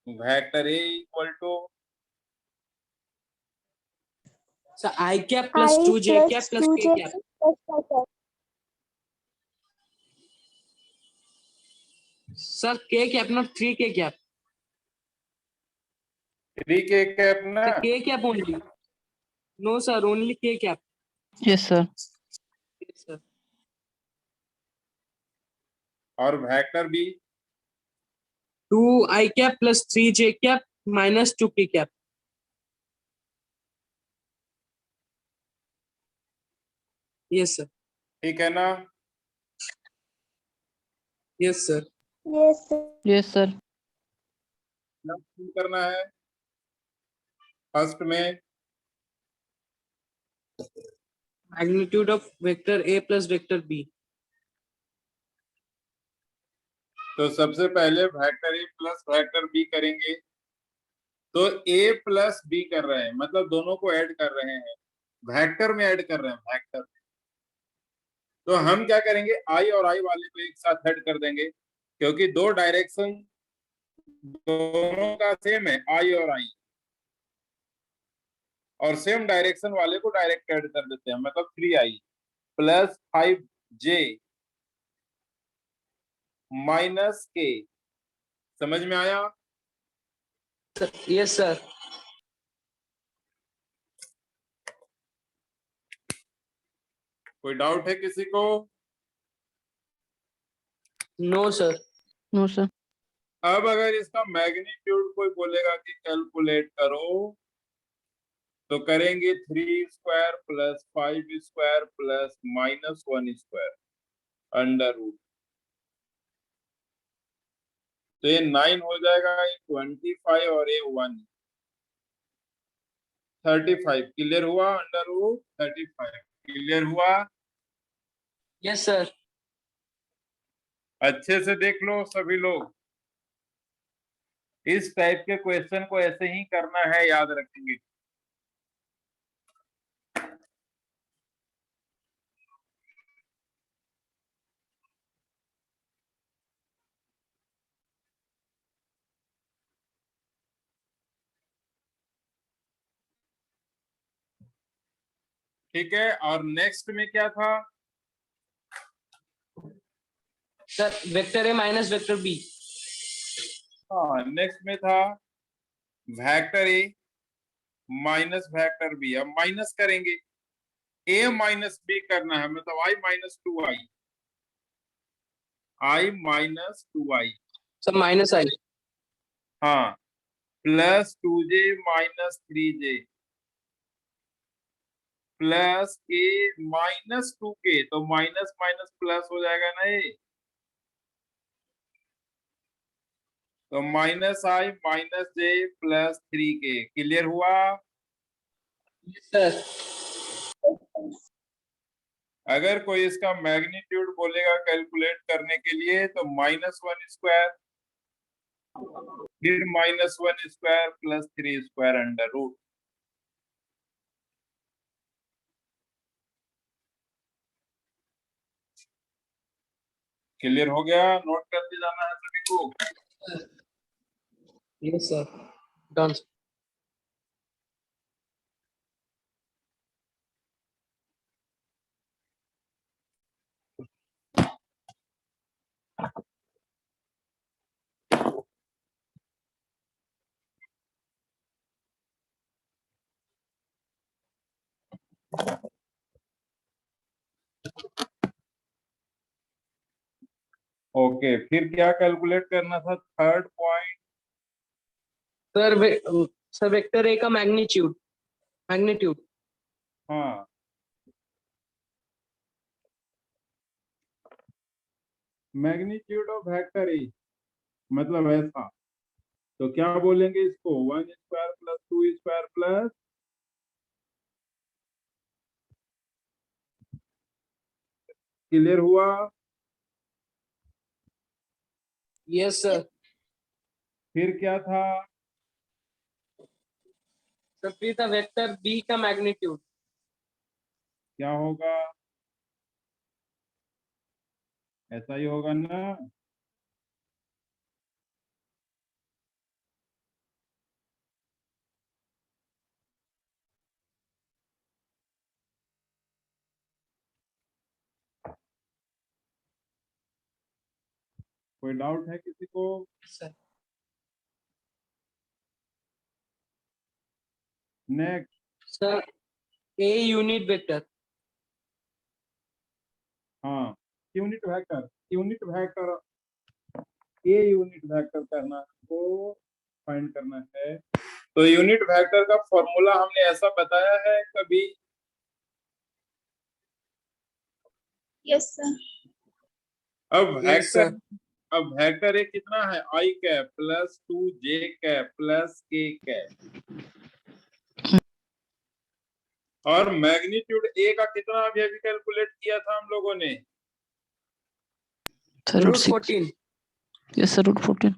Vector a equal to sir I cap plus 2j cap plus k cap. Sir k cap not 3k cap. 3k cap ना? k cap only. No sir, only k cap. Yes sir. Yes, sir. और vector b 2i cap plus 3j cap minus 2k cap. Yes sir. ठीक है ना? Yes sir. Yes sir. करना है first में magnitude of vector a plus vector b। तो सबसे पहले vector A plus vector B करेंगे। तो ए प्लस बी कर रहे हैं, मतलब दोनों को ऐड कर रहे हैं, वेक्टर में ऐड कर रहे हैं, वेक्टर में। तो हम क्या करेंगे, आई और आई वाले को एक साथ ऐड कर देंगे, क्योंकि दो डायरेक्शन दोनों का सेम है, आई और आई, और सेम डायरेक्शन वाले को डायरेक्ट ऐड कर देते हैं, मतलब 3i plus 5j minus k। समझ में आया? Yes sir. कोई डाउट है किसी को? No sir. No sir. अब अगर इसका मैग्नीट्यूड कोई बोलेगा कि कैलकुलेट करो, तो करेंगे 3 square plus 5 square plus minus 1 square under root. तो ये 9 हो जाएगा, ये 25 और ये 1 35। क्लियर हुआ? अंडर रूट 35 क्लियर हुआ? Yes sir. अच्छे से देख लो सभी लोग, इस टाइप के क्वेश्चन को ऐसे ही करना है, याद रखेंगे। ठीक है, और नेक्स्ट में क्या था? Sir vector A minus vector B. हाँ, नेक्स्ट में था vector A minus vector B. अब माइनस करेंगे, ए माइनस बी करना है, मतलब i minus 2i, i minus 2i। Sir minus i. हाँ, plus 2j minus 3j plus k minus 2k। तो माइनस माइनस प्लस हो जाएगा ना ये, तो minus i minus j plus 3k। Clear हुआ? सर अगर कोई इसका मैग्नीट्यूड बोलेगा कैलकुलेट करने के लिए, तो माइनस 1 स्क्वायर फिर minus 1 square plus 3 square under root. Clear हो गया? नोट करते जाना है सभी को। Yes sir. डन। ओके, फिर क्या कैलकुलेट करना था? Third point. Sir vector A का मैग्नीट्यूड। मैग्नीट्यूड। हाँ, मैग्नीट्यूड ऑफ वेक्टर ए, मतलब ऐसा। तो क्या बोलेंगे इसको? 1 square plus 2 square plus, clear हुआ? Yes sir. फिर क्या था? सर फिर था वेक्टर बी का मैग्नीट्यूड। क्या होगा? ऐसा ही होगा ना। कोई डाउट है किसी को? Sir next. Sir A unit vector. हाँ, unit vector a unit vector करना को फाइंड करना है। तो यूनिट वेक्टर का फॉर्मूला हमने ऐसा बताया है कभी? Yes sir. अब Yes, वेक्टर, sir. अब वेक्टर ए कितना है? I cap plus 2j cap plus k cap, और मैग्नीट्यूड ए का कितना अभी अभी कैलकुलेट किया था हम लोगों ने? Sir Root 14. Yes sir root 14।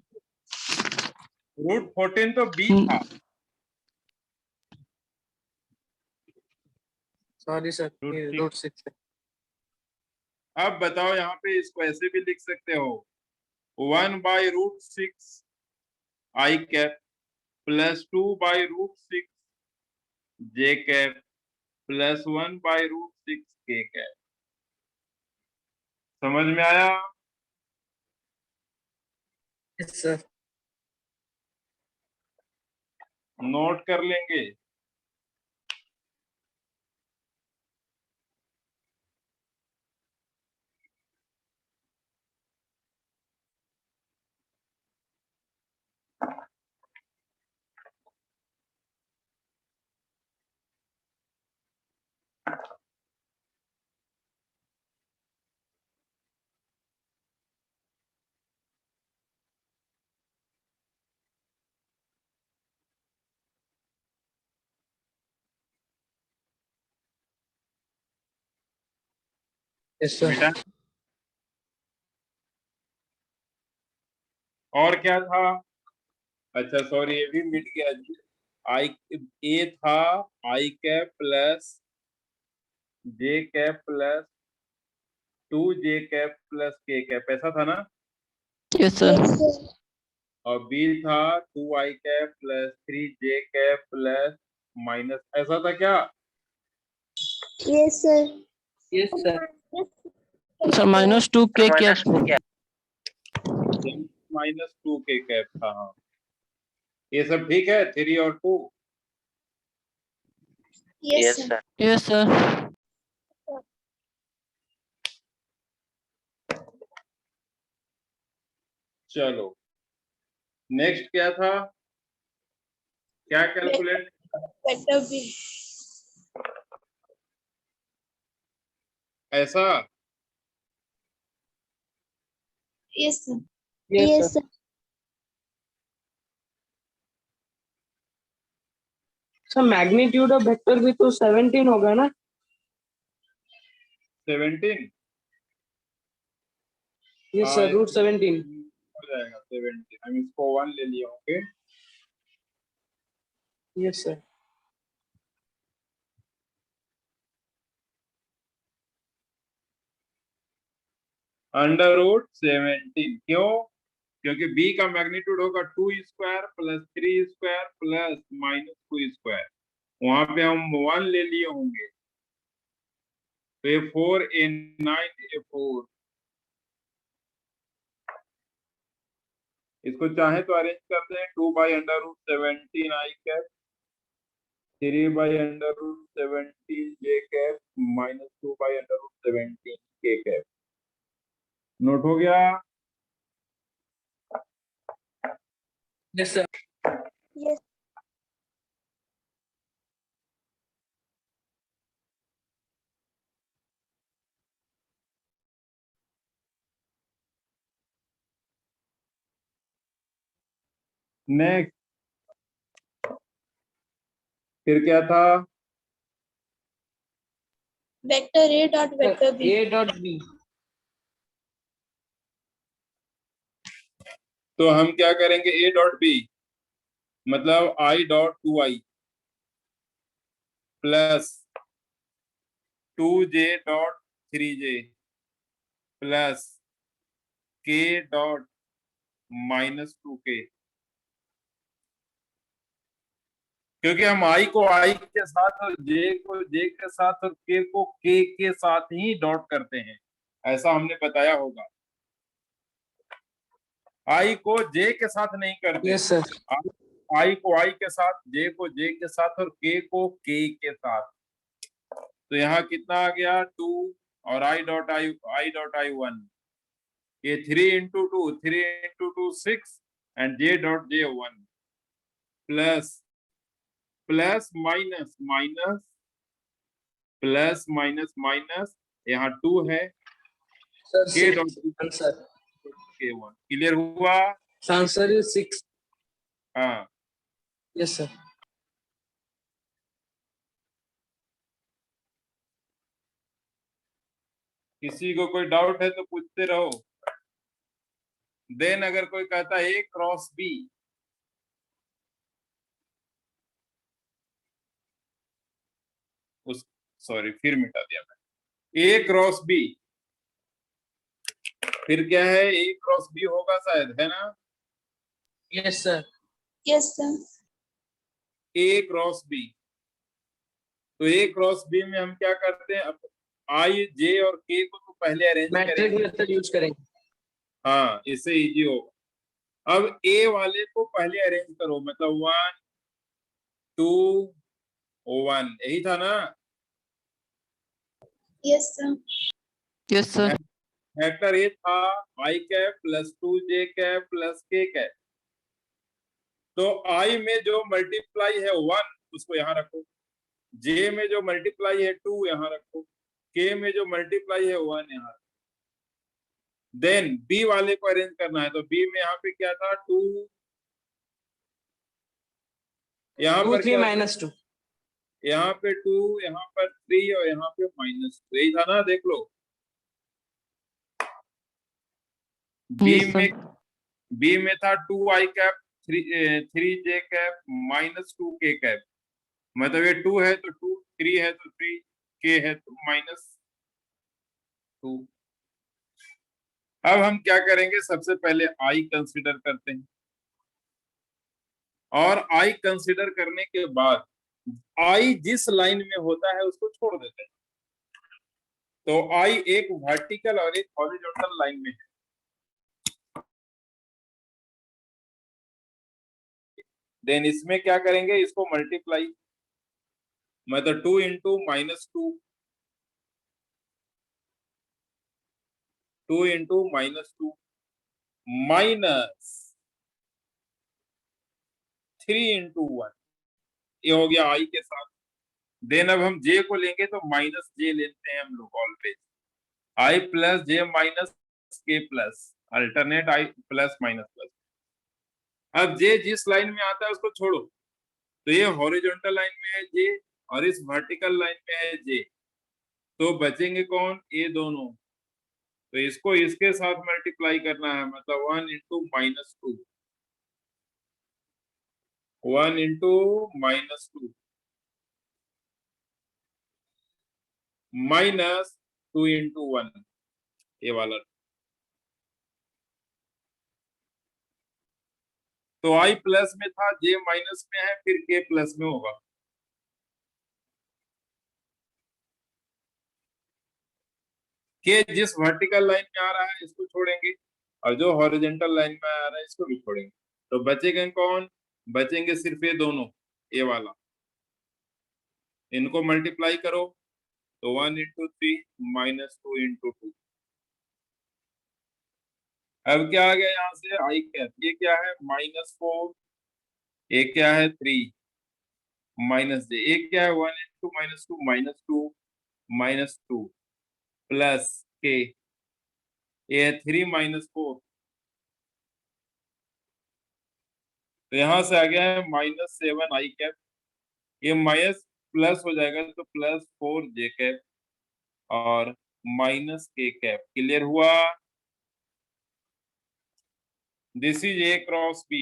Root 14 तो बी था। Sorry sir. Root Root 6. अब बताओ, यहाँ पे इसको ऐसे भी लिख सकते हो, 1/√6 आई कैप प्लस 2/√6 जे कैप प्लस 1/√6 के कैप। समझ में आया? Yes sir. नोट कर लेंगे। Yes sir. बेटा और क्या था? अच्छा सॉरी, ये भी मिट गया जी। आई ए था i cap plus j cap plus 2j cap plus k cap, ऐसा था ना? Yes sir. और बी था 2i cap plus 3j cap plus minus, ऐसा था क्या? Yes sir. Yes sir. Sir -2 k cap. -2k cap था। हाँ, ये सब ठीक है, 3 और 2। Yes sir. Yes sir. चलो नेक्स्ट क्या था? क्या कैलकुलेट? Vector B. ऐसा? Yes sir. Yes yes sir. Sir. So magnitude of vector भी तो 17 होगा ना? 17? Yes sir. Root 17. हो जाएगा 17। हम इसको 1 ले लिए होंगे। Yes sir. √17। क्यों? क्योंकि b का मैग्नीट्यूड होगा 2 square plus 3 square plus -2 square, वहां पे हम 1 ले लिए होंगे। तो ये 4 A9 A4, इसको चाहे तो अरेंज करते हैं 2/√17 आई कैप 3/√17 जे कैप -2/√17 के कैप। नोट हो गया? Yes sir. यस। नेक्स्ट फिर क्या था? Vector A dot vector B. A dot B. तो हम क्या करेंगे? a डॉट बी मतलब i.2i plus 2j.3j plus k dot minus 2k, क्योंकि हम i को i के साथ और j को j के साथ और k को k के साथ ही डॉट करते हैं, ऐसा हमने बताया होगा। i को j के साथ नहीं करते। Yes, sir. i को i के साथ, j को j के साथ और k को k के साथ। तो यहाँ कितना आ गया 2 और i डॉट i 1, ये 3 into 2, 3 into 2 6 and j dot j 1 plus plus minus minus plus minus minus, यहाँ 2 है, Sir, k six. Dot Answer. k 1 clear हुआ? So answer is 6. हाँ, Yes, sir. किसी को कोई डाउट है तो पूछते रहो। देन अगर कोई कहता है a क्रॉस b, उस सॉरी फिर मिटा दिया मैं, a क्रॉस b, फिर क्या है, a क्रॉस b होगा शायद, है ना? Yes, sir. Yes, sir. a cross b, तो a क्रॉस b में हम क्या करते हैं, अब i j और k को तो पहले अरेंज Matrix करेंगे। method use करेंगे. होगा. इससे इजी होगा। अब a वाले को पहले अरेंज करो, मतलब 1 2 1, यही था ना? Yes, sir. Yes, sir. Vector A था i cap plus 2j cap plus k cap. तो i में जो मल्टीप्लाई है 1 उसको यहाँ रखो, j में जो मल्टीप्लाई है 2 यहाँ रखो, k में जो मल्टीप्लाई है 1 यहाँ रखो। देन b वाले को अरेंज करना है, तो b में यहाँ पे क्या था 2, यहाँ 2, पर 3 क्या, minus 2. यहाँ पे 2, यहाँ पर 3 और यहाँ पे -2, यही था ना? देख लो Yes, sir. b में था 2i cap 3j cap -2k cap, मतलब ये 2 है तो 2, 3 है तो 3, k है तो -2। अब हम क्या करेंगे, सबसे पहले i कंसीडर करते हैं, और i कंसीडर करने के बाद i जिस लाइन में होता है उसको छोड़ देते हैं। तो i एक वर्टिकल और एक हॉरिजॉन्टल लाइन में है। देन इसमें क्या करेंगे, इसको मल्टीप्लाई, मतलब 2 इंटू -2, 2 इंटू -2 माइनस 3 इंटू 1, ये हो गया i के साथ। देन अब हम j को लेंगे तो -j लेते हैं हम लोग always, i plus j minus k plus alternate i plus minus plus. अब j जिस लाइन में आता है उसको छोड़ो, तो ये हॉरिजॉन्टल लाइन में है j और इस वर्टिकल लाइन में है j, तो बचेंगे कौन, ये दोनों। तो इसको इसके साथ मल्टीप्लाई करना है, मतलब 1 इंटू -2, 1 इंटू -2 माइनस 2 इंटू 1, ये वाला। तो i प्लस में था, j माइनस में है, फिर k प्लस में होगा। k जिस वर्टिकल लाइन में आ रहा है इसको छोड़ेंगे, और जो हॉरिजॉन्टल लाइन में आ रहा है इसको भी छोड़ेंगे, तो बचेंगे कौन, बचेंगे सिर्फ ये दोनों, ये वाला। इनको मल्टीप्लाई करो तो 1 इंटू 3 -2 इंटू 2। अब क्या आ गया यहाँ से, i कैप, ये क्या है -4, ये क्या है 3 माइनस j, ये क्या है 1 इंटू -2 -2 प्लस k, ये है 3 -4, तो यहाँ से आ गया है -7 i कैप, ये माइनस प्लस हो जाएगा तो +4 j कैप और -k कैप। क्लियर हुआ? This is a cross b।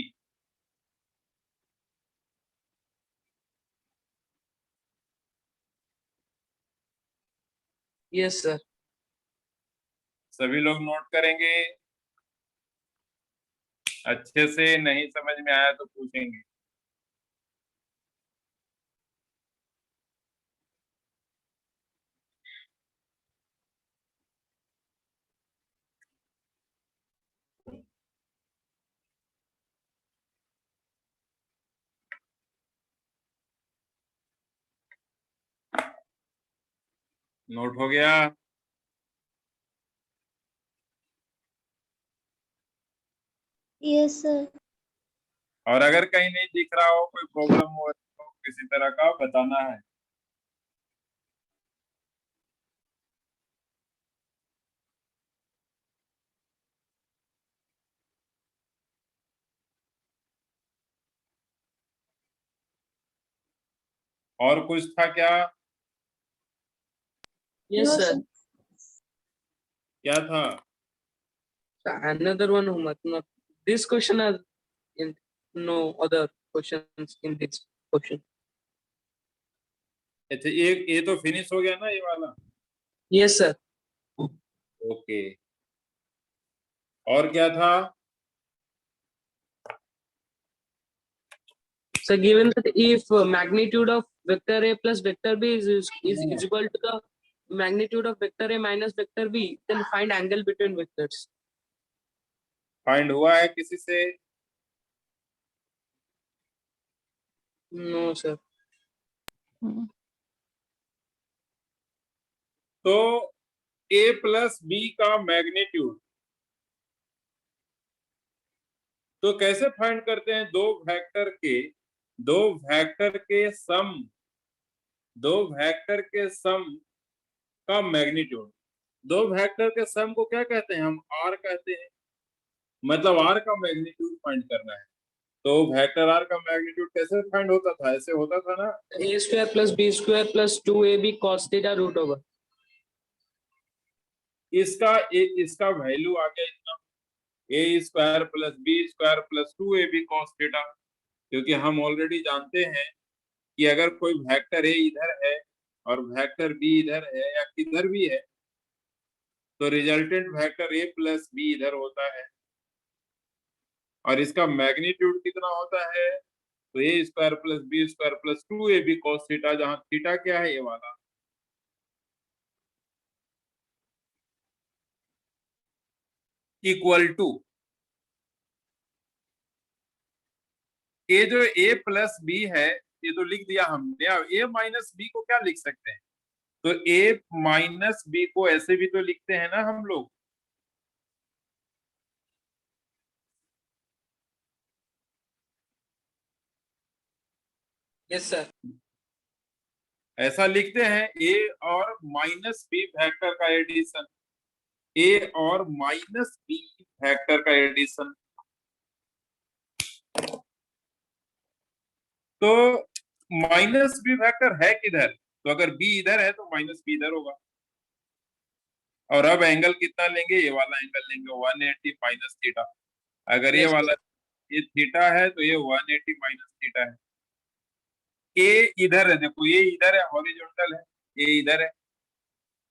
Yes, sir. सभी लोग नोट करेंगे। अच्छे से नहीं समझ में आया तो पूछेंगे। नोट हो गया? Yes sir. और अगर कहीं नहीं दिख रहा हो, कोई प्रॉब्लम हो तो किसी तरह का बताना है। और कुछ था क्या? Yes, No, sir. sir. क्या था? Another one, मतलब this question has in no other questions in this question. अच्छा, ये तो फिनिश हो गया ना ये वाला? Yes, sir. ओके। और क्या था? So given that if magnitude of vector A plus vector B is equal to the magnitude of vector A minus vector B, then find angle between vectors. Find हुआ है किसी से? No, sir. तो a plus B का magnitude तो कैसे find करते हैं? दो वेक्टर के सम का मैग्नीट्यूड। दो वेक्टर के सम को क्या कहते हैं? हम आर कहते हैं। मतलब आर का मैग्नीट्यूड फाइंड करना है। तो वेक्टर आर का मैग्नीट्यूड कैसे फाइंड होता था? ऐसे होता था ना, A square plus B square plus 2AB cos theta root over. इसका वैल्यू आ गया इतना, A square plus B square plus 2ab cos theta. क्योंकि हम ऑलरेडी जानते हैं कि अगर कोई वेक्टर ए इधर है और वेक्टर बी इधर है या किधर भी है, तो resultant vector A plus B इधर होता है। और इसका मैग्नीट्यूड कितना होता है? तो A square plus B square plus 2ab cos theta, जहां थीटा क्या है? ये वाला इक्वल टू ये जो a प्लस बी है, ये तो लिख दिया हमने। अब a माइनस बी को क्या लिख सकते हैं? तो a माइनस बी को ऐसे भी तो लिखते हैं ना हम लोग। Yes, sir. ऐसा लिखते हैं, a और माइनस बी वेक्टर का एडिशन। a और माइनस बी वेक्टर का एडिशन। तो माइनस बी वेक्टर है किधर? तो अगर b इधर है तो माइनस बी इधर होगा। और अब एंगल कितना लेंगे? ये वाला एंगल लेंगे 180 माइनस थीटा। अगर ये Yes, वाला ये थीटा है तो ये 180 माइनस थीटा है। ए इधर है, देखो ये इधर है, हॉरिजॉन्टल है, ये इधर है।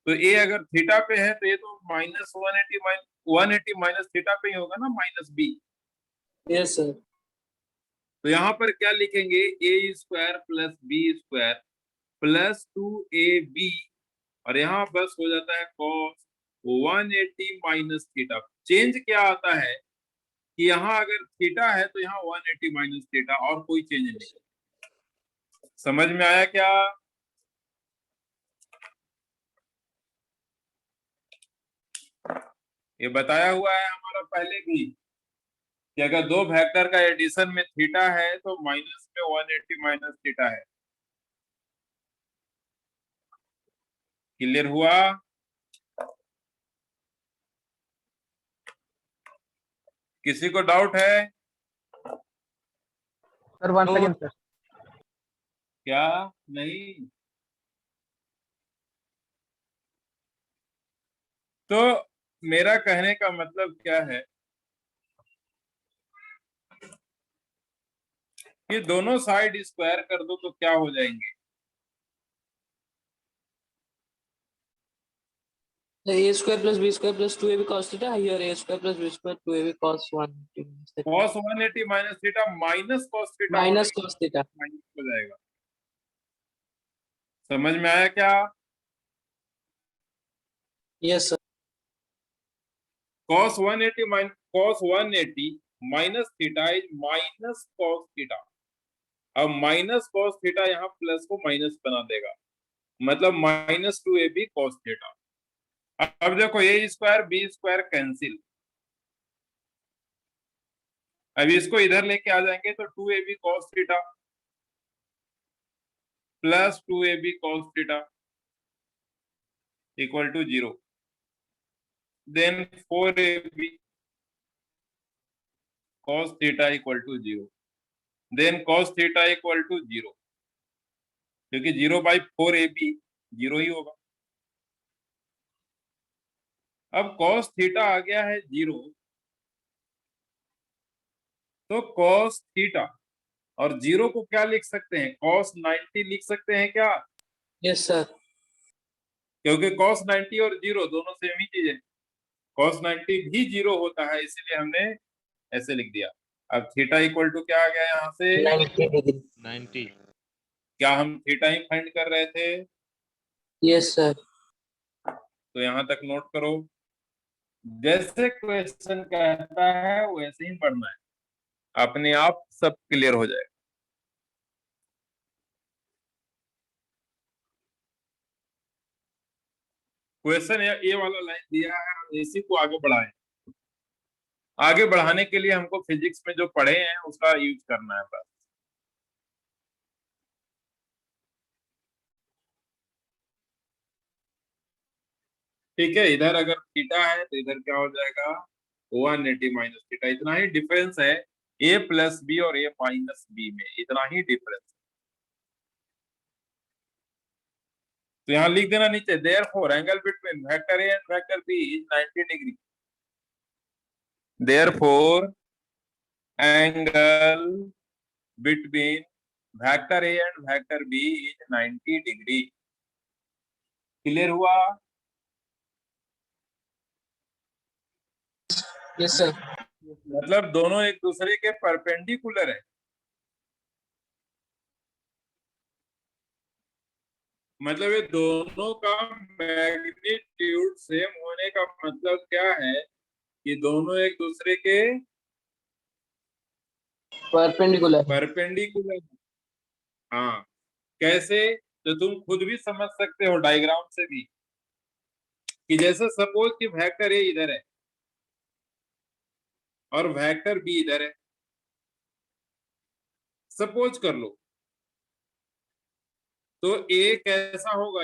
तो ए अगर थीटा पे है तो ये तो माइनस 180 माइनस थीटा पे ही होगा ना, माइनस बी। yes, sir. तो यहाँ पर क्या लिखेंगे? A square plus B square plus 2ab, और यहाँ बस हो जाता है cos 180 माइनस थीटा। चेंज क्या आता है कि यहाँ अगर थीटा है तो यहाँ 180 माइनस थीटा, और कोई चेंज नहीं। समझ में आया क्या? ये बताया हुआ है हमारा पहले भी कि अगर दो वेक्टर का एडिशन में थीटा है तो माइनस में 180 माइनस थीटा है। क्लियर हुआ? किसी को डाउट है? Sir 1 second sir. क्या? नहीं? तो मेरा कहने का मतलब क्या है कि दोनों साइड स्क्वायर कर दो तो क्या हो जाएंगे? A square plus B square plus 2AB cos theta. Here A square plus B square 2AB cos 180 cos 180 minus theta minus cos theta minus cos theta. Minus हो जाएगा। समझ में आया क्या? Yes, sir. cos 180 minus theta is minus cos theta. अब minus cos theta यहाँ plus को minus बना देगा, मतलब माइनस 2ab cos थीटा। अब देखो a square b square cancel, अब इसको इधर लेके आ जाएंगे तो 2ab cos theta plus 2ab cos theta equal to 0, then 4ab cos theta equal to 0, then cos theta equal to 0, क्योंकि 0/4ab 0 ही होगा। अब cos थीटा आ गया है 0, तो cos थीटा और 0 को क्या लिख सकते हैं? cos 90 लिख सकते हैं क्या? Yes, sir. क्योंकि cos 90 और 0 दोनों सेम ही चीज है। cos 90 भी 0 होता है, इसीलिए हमने ऐसे लिख दिया। अब थीटा इक्वल टू क्या आ गया यहाँ से? 90 degree. 90। क्या हम थीटा ही फाइंड कर रहे थे? Yes, sir. तो यहाँ तक नोट करो, जैसे क्वेश्चन कहता है वैसे ही पढ़ना है, अपने आप सब क्लियर हो जाएगा। क्वेश्चन ये वाला लाइन दिया है, इसी को आगे बढ़ाएं। आगे बढ़ाने के लिए हमको फिजिक्स में जो पढ़े हैं उसका यूज करना है बस। ठीक है, इधर अगर थीटा है तो इधर क्या हो जाएगा? 180 माइनस थीटा। इतना ही डिफरेंस है ए प्लस बी और ए माइनस बी में, इतना ही डिफरेंस। तो यहाँ लिख देना नीचे, therefore angle between vector A and vector B is 90 degree. Therefore angle between vector A and vector B is 90 degree. Clear हुआ? Yes, sir. मतलब दोनों एक दूसरे के परपेंडिकुलर है। मतलब ये दोनों का मैग्नीट्यूड सेम होने का मतलब क्या है कि दोनों एक दूसरे के Perpendicular. परपेंडिकुलर। हाँ, कैसे? तो तुम खुद भी समझ सकते हो डायग्राम से भी, कि जैसे सपोज कि वेक्टर ए इधर है और वेक्टर बी इधर है, सपोज कर लो, तो ए कैसा होगा?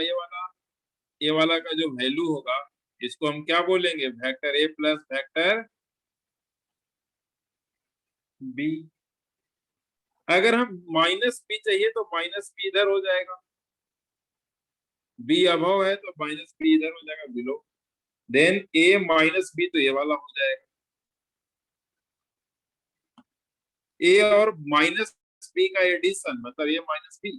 ये वाला का जो वैल्यू होगा इसको हम क्या बोलेंगे? Vector A plus vector B. अगर हम माइनस बी चाहिए तो माइनस बी इधर हो जाएगा, बी अबव है तो माइनस बी इधर हो जाएगा बिलो, देन ए माइनस बी तो ये वाला हो जाएगा। ए और माइनस बी का एडिशन मतलब ए माइनस बी।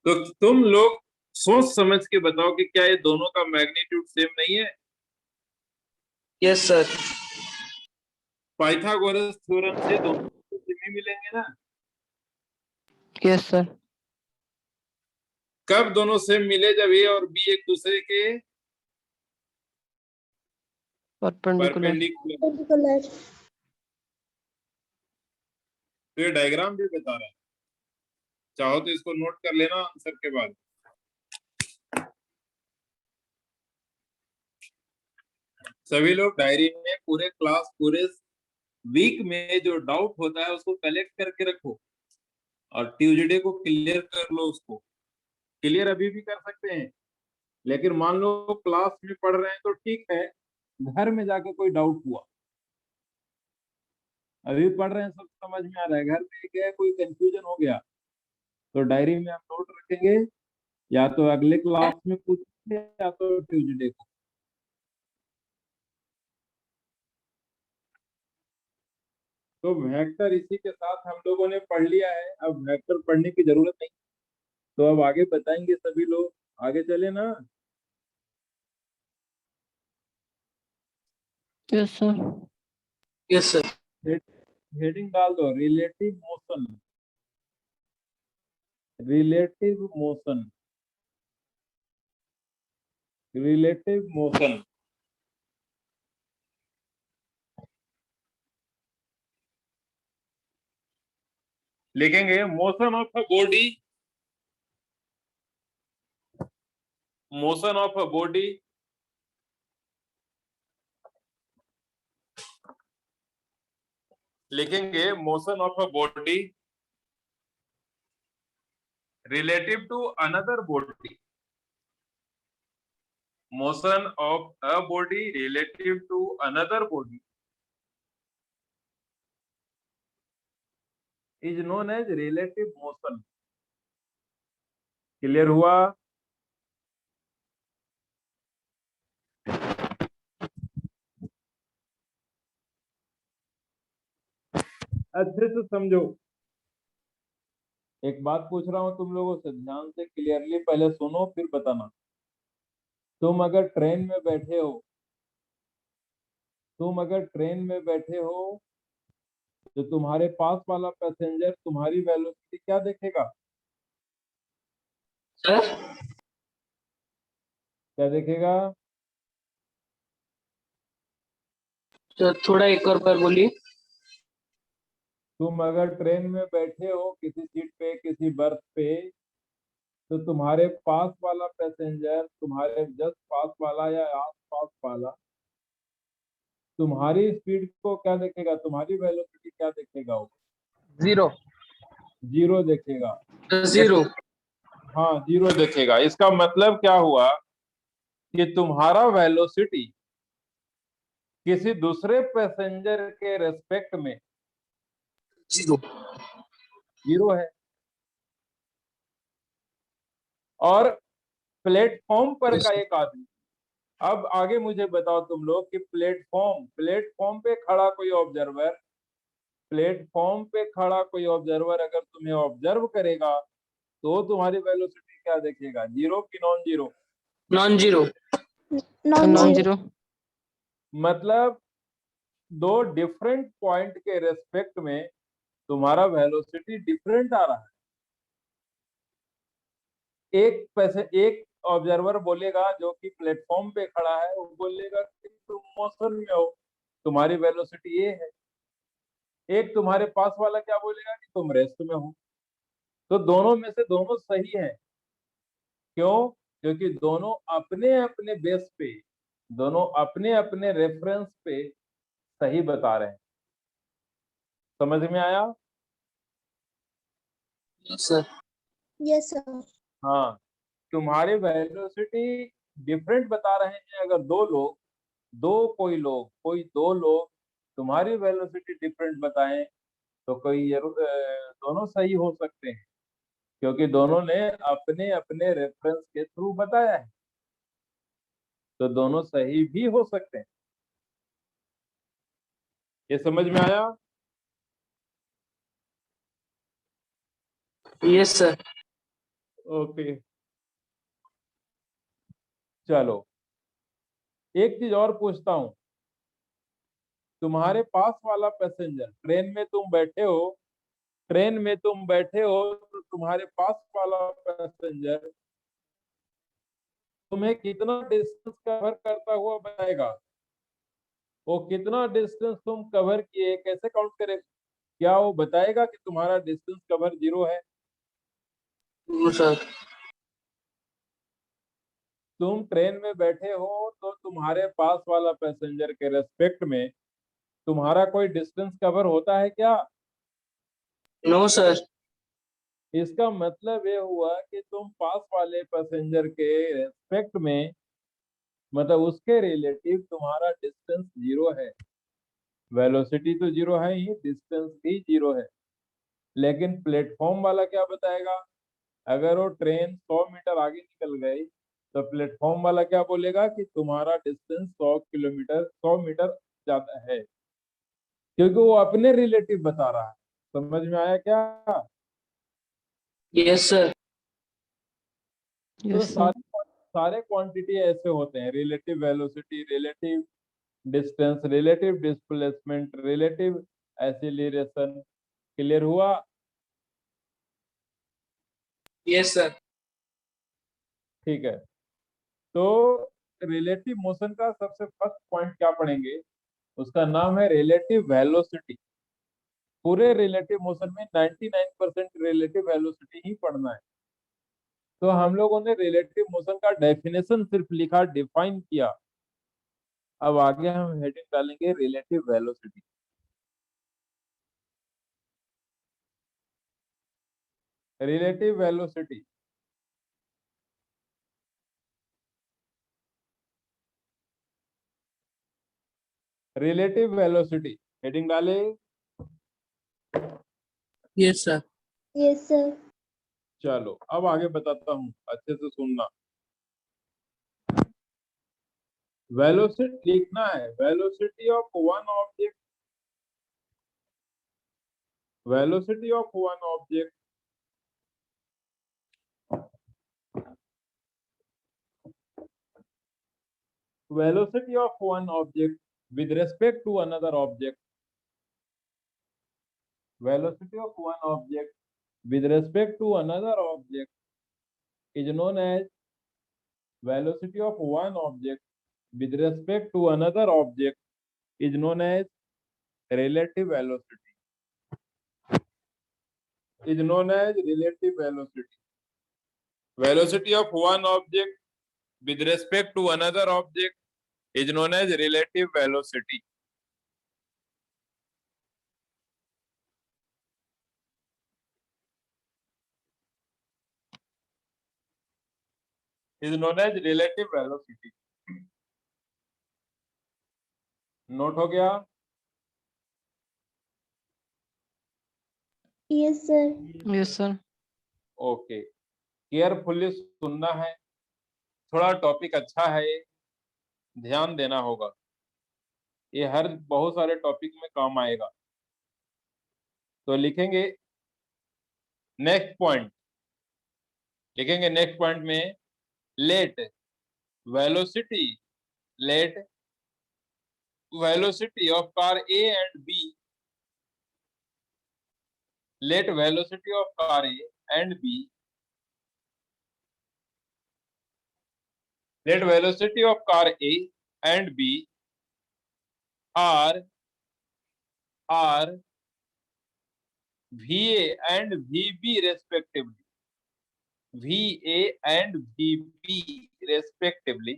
तो तुम लोग सोच समझ के बताओ कि क्या ये दोनों का मैग्नीट्यूड सेम नहीं है? Yes, sir. पाइथागोरस थ्योरम से दोनों को सेम ही मिलेंगे ना। Yes, sir. कब दोनों सेम मिले? जब ए और बी एक दूसरे के Perpendicular. परपेंडिकुलर। तो ये डायग्राम भी बता रहा है, चाहो तो इसको नोट कर लेना आंसर के बाद। सभी लोग डायरी में पूरे क्लास पूरे वीक में जो डाउट होता है उसको कलेक्ट करके रखो और ट्यूसडे को क्लियर कर लो। उसको क्लियर अभी भी कर सकते हैं, लेकिन मान लो क्लास में पढ़ रहे हैं तो ठीक है, घर में जाके कोई डाउट हुआ, अभी पढ़ रहे हैं सब समझ में आ रहा है, घर में क्या कोई कंफ्यूजन हो गया तो डायरी में हम नोट रखेंगे, या तो अगले क्लास में पूछेंगे या तो ट्यूसडे को। तो वेक्टर इसी के साथ हम लोगों ने पढ़ लिया है, अब वेक्टर पढ़ने की जरूरत नहीं। तो अब आगे बताएंगे सभी लोग, आगे चले ना। Yes, sir. Yes, sir. Heading डाल दो, relative motion, relative motion, relative motion. लिखेंगे motion of a body, motion of a body लिखेंगे motion of a body relative to another body, motion of a body relative to another body is known as relative motion। Clear हुआ? अच्छे से समझो, एक बात पूछ रहा हूं तुम लोगों से, ध्यान से क्लियरली पहले सुनो फिर बताना। तुम अगर ट्रेन में बैठे हो, तुम अगर ट्रेन में बैठे हो तो तुम्हारे पास वाला पैसेंजर तुम्हारी वेलोसिटी क्या देखेगा? Sir, क्या देखेगा? sir, थोड़ा एक और बार बोलिए। तुम अगर ट्रेन में बैठे हो किसी सीट पे, किसी बर्थ पे, तो तुम्हारे पास वाला पैसेंजर, तुम्हारे जस्ट पास वाला या आस पास वाला तुम्हारी स्पीड को क्या देखेगा? तुम्हारी वेलोसिटी क्या देखेगा? वो 0. जीरो देखेगा। जीरो। हाँ, जीरो देखेगा। इसका मतलब क्या हुआ कि तुम्हारा वेलोसिटी किसी दूसरे पैसेंजर के रेस्पेक्ट में जीरो। जीरो है। और प्लेटफॉर्म पर का एक आदमी, अब आगे मुझे बताओ तुम लोग कि प्लेटफॉर्म पे खड़ा कोई ऑब्जर्वर, प्लेटफॉर्म पे खड़ा कोई ऑब्जर्वर अगर तुम्हें ऑब्जर्व करेगा तो तुम्हारी वेलोसिटी क्या देखेगा? जीरो की non zero? Non zero. Non Non zero. zero. मतलब दो डिफरेंट पॉइंट के रेस्पेक्ट में तुम्हारा वेलोसिटी डिफरेंट आ रहा है। एक ऑब्जर्वर बोलेगा जो कि प्लेटफॉर्म पे खड़ा है, वो बोलेगा कि तुम मोशन में हो, तुम्हारी वेलोसिटी ये है। एक तुम्हारे पास वाला क्या बोलेगा कि तुम रेस्ट में हो। तो दोनों में से दोनों सही है। क्यों? क्योंकि दोनों अपने अपने बेस पे, दोनों अपने अपने रेफरेंस पे सही बता रहे हैं। समझ में आया? सर। Yes, sir. हाँ, तुम्हारी वेलोसिटी डिफरेंट बता रहे हैं। अगर कोई दो लोग तुम्हारी वेलोसिटी डिफरेंट बताएं तो दोनों सही हो सकते हैं, क्योंकि दोनों ने अपने अपने रेफरेंस के थ्रू बताया है, तो दोनों सही भी हो सकते हैं। ये समझ में आया? Yes sir. ओके, चलो एक चीज और पूछता हूँ। तुम्हारे पास वाला पैसेंजर, ट्रेन में तुम बैठे हो तो तुम्हारे पास वाला पैसेंजर तुम्हें कितना डिस्टेंस कवर करता हुआ बताएगा? वो कितना डिस्टेंस तुम कवर किए कैसे काउंट करे? क्या वो बताएगा कि तुम्हारा डिस्टेंस कवर जीरो है? No sir. तुम ट्रेन में बैठे हो तो तुम्हारे पास वाला पैसेंजर के रेस्पेक्ट में तुम्हारा कोई डिस्टेंस कवर होता है क्या? No sir. इसका मतलब ये हुआ कि तुम पास वाले पैसेंजर के रेस्पेक्ट में, मतलब उसके रिलेटिव तुम्हारा डिस्टेंस जीरो है। वेलोसिटी तो जीरो है ही, डिस्टेंस भी जीरो है। लेकिन प्लेटफॉर्म वाला क्या बताएगा? अगर वो ट्रेन 100 मीटर आगे निकल गई तो प्लेटफॉर्म वाला क्या बोलेगा कि तुम्हारा डिस्टेंस 100 मीटर ज्यादा है, क्योंकि वो अपने रिलेटिव बता रहा है। समझ में आया क्या? Yes sir. तो Yes, sir. सारे क्वांटिटी ऐसे होते हैं, relative velocity, relative distance, relative displacement, relative acceleration. Clear हुआ? Yes, sir. ठीक है, तो रिलेटिव मोशन का सबसे फर्स्ट पॉइंट क्या पढ़ेंगे, उसका नाम है रिलेटिव वेलोसिटी। पूरे रिलेटिव मोशन में 99% रिलेटिव वेलोसिटी ही पढ़ना है। तो हम लोगों ने रिलेटिव मोशन का डेफिनेशन सिर्फ लिखा, डिफाइन किया। अब आगे हम हेडिंग डालेंगे relative velocity. Relative velocity, relative velocity, heading डाले। Yes, sir. Yes, sir. चलो अब आगे बताता हूँ, अच्छे से सुनना। वेलोसिटी लिखना है, velocity of one object, velocity of one object velocity of one object with respect to another object, velocity of one object with respect to another object is known as velocity of one object with respect to another object is known as relative velocity, is known as relative velocity. Velocity of one object with respect to another object is known as relative velocity. Is known as relative velocity. Note हो गया? Yes, sir. Yes, sir. Okay, carefully सुनना है, थोड़ा topic अच्छा है, ध्यान देना होगा, ये हर बहुत सारे टॉपिक में काम आएगा। तो लिखेंगे नेक्स्ट पॉइंट, लिखेंगे नेक्स्ट पॉइंट में let velocity, let velocity of car A and B, let velocity of car A and B, let velocity of car A and B are VA and VB respectively, VA and VB respectively,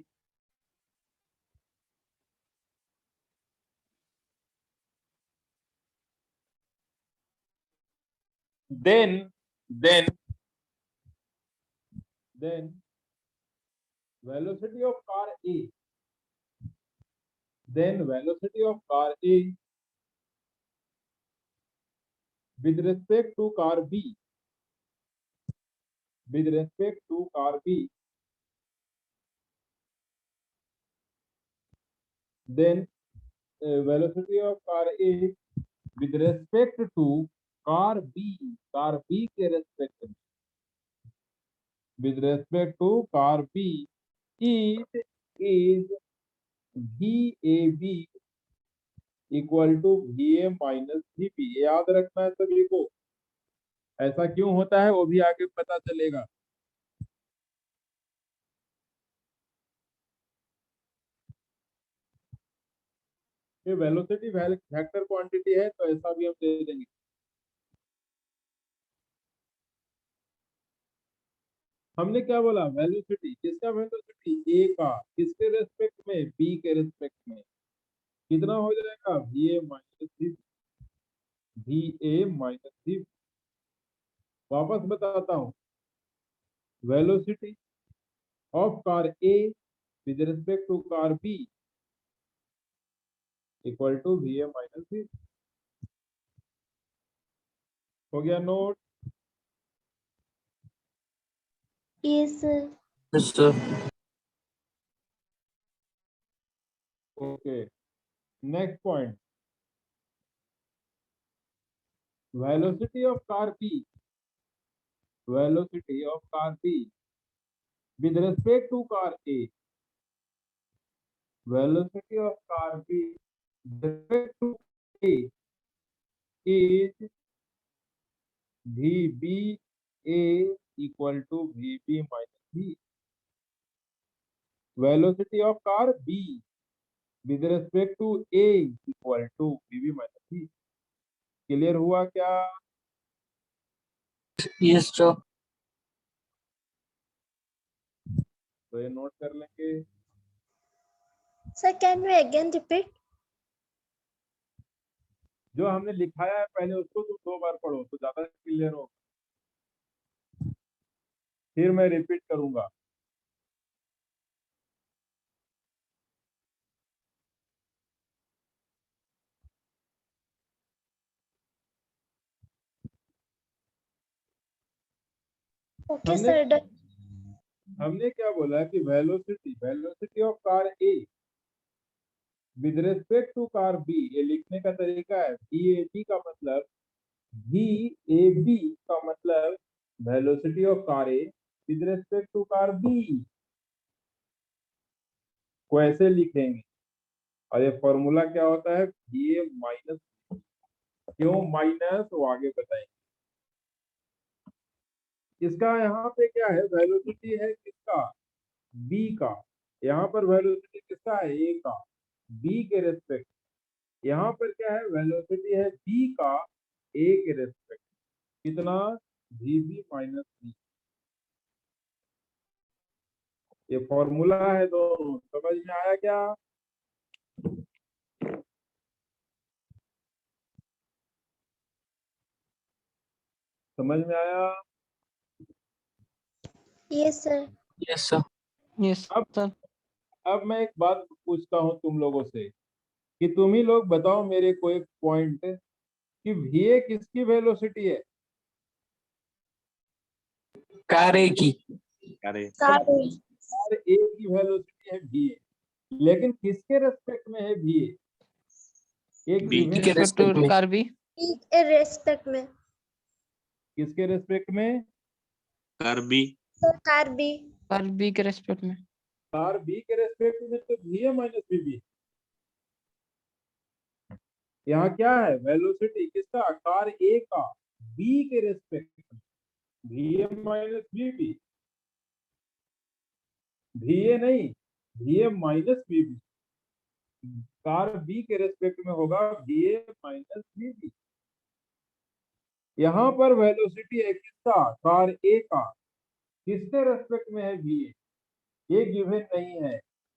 then velocity of car A, then velocity of car A with respect to car B, with respect to car B, then velocity of car A with respect to car B के respect में, with respect to car B, it is VAB equal to VA minus VB। याद रखना है सभी को, ऐसा क्यों होता है वो भी आगे पता चलेगा। ये वेलोसिटी वेक्टर क्वांटिटी है तो ऐसा भी हम दे देंगे। हमने क्या बोला, वेलोसिटी किसका, वेलोसिटी ए का, किसके रेस्पेक्ट में, बी के रेस्पेक्ट में, कितना हो जाएगा, VA minus VB, VA minus VB। वापस बताता हूँ, velocity of car A with respect to car B equal to VA minus VB। हो गया note? Yes, sir. Yes, sir. Okay, next point, velocity of car B, velocity of car B with respect to car A, velocity of car B with respect to A is VBA equal to VB minus B. Velocity of car B with respect to A equal to VB minus B. Clear हुआ क्या? Yes, sir. तो ये note कर लेंगे। Sir, can you again repeat? जो हमने लिखाया है पहले उसको तुम 2 बार पढ़ो तो ज्यादा क्लियर होगा। फिर मैं रिपीट करूंगा। Okay, हमने sir. हमने क्या बोला कि velocity of car A with respect to car B, ये लिखने का तरीका है। VAB का मतलब VAB का मतलब velocity of car A with respect to car B को ऐसे लिखेंगे। और ये फॉर्मूला क्या होता है? VA minus. क्यों माइनस वो आगे बताएंगे। इसका यहाँ पे क्या है? वेलोसिटी है किसका? बी का। यहाँ पर वेलोसिटी किसका है? ए का। बी के रेस्पेक्ट। यहाँ पर क्या है? वेलोसिटी है बी का ए के रेस्पेक्ट। कितना? VB minus B. ये फॉर्मूला है दोनों। समझ में आया क्या? समझ में आया? Yes, sir. Yes, sir. Yes, sir. अब मैं एक बात पूछता हूँ तुम लोगों से कि तुम ही लोग बताओ मेरे को एक पॉइंट कि VA किसकी वेलोसिटी है? कार ए की। Sorry. कार ए की वेलोसिटी है VA, लेकिन किसके रेस्पेक्ट में है VA? एक B given के Respect respect to में। car B. Respect में. किसके रेस्पेक्ट में? Car B. Sir, car B. Car B के respect में. कार बी के रेस्पेक्ट में तो VA माइनस VB। यहाँ क्या है? वेलोसिटी किसका? कार ए का बी के रेस्पेक्ट में VA माइनस VB। VA नहीं, VA minus VB। Car B के रेस्पेक्ट में होगा VA माइनस VB। यहाँ पर वेलोसिटी है किसका? कार ए का। किसके रेस्पेक्ट में है VA? ये गिवन नहीं है